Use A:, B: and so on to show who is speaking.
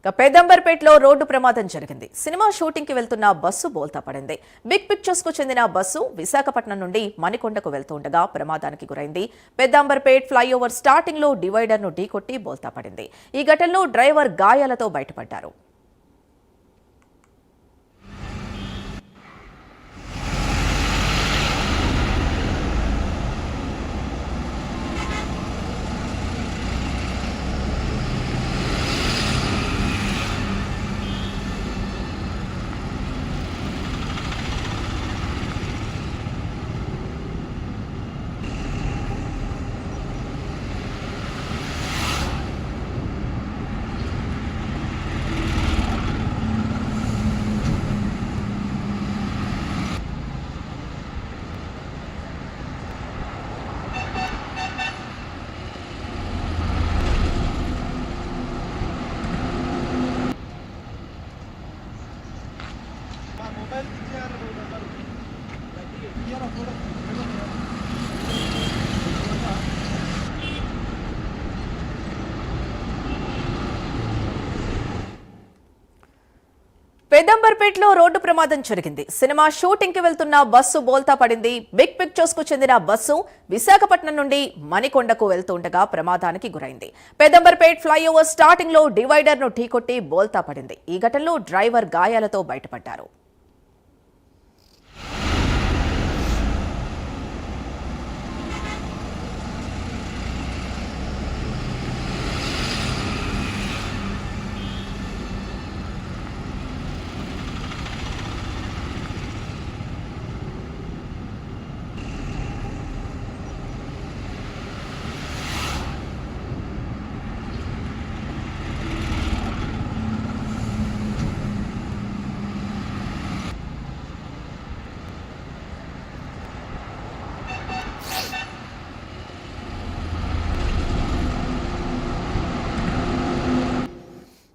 A: పేదంబర్పేటలో road ప్రమాదం జరిగింది. Cinema shooting కి వెళ్తున్న బస్సు బోల్తా పడింది. బిగ్ పిక్చర్స్ కు చెందిన బస్సు విశాఖపట్నం నుండి మణికొండకు వెళ్తుండగా ప్రమాదానికి గురైంది. పేదంబర్పేట్ ఫ్లైఓవర్ స్టార్టింగ్ లో డివైడర్ ను ఢీకొట్టి బోల్తా పడింది. ఈ ఘటనలో డ్రైవర్ గాయాలతో బయటపడ్డారు. పేదంబర్పేటలో రోడ్డు ప్రమాదం జరిగింది. సినిమా షూటింగ్ కి వెళ్తున్న బస్సు బోల్తా పడింది. బిగ్ పిక్చర్స్ కు చెందిన బస్సు విశాఖపట్నం నుండి మణికొండకు వెళ్తుండగా ప్రమాదానికి గురైంది. పేదంబర్పేట్ ఫ్లైఓవర్ స్టార్టింగ్ లో డివైడర్ ను ఢీకొట్టి బోల్తా పడింది. ఈ ఘటనలో డ్రైవర్ గాయాలతో బయటపడ్డారు.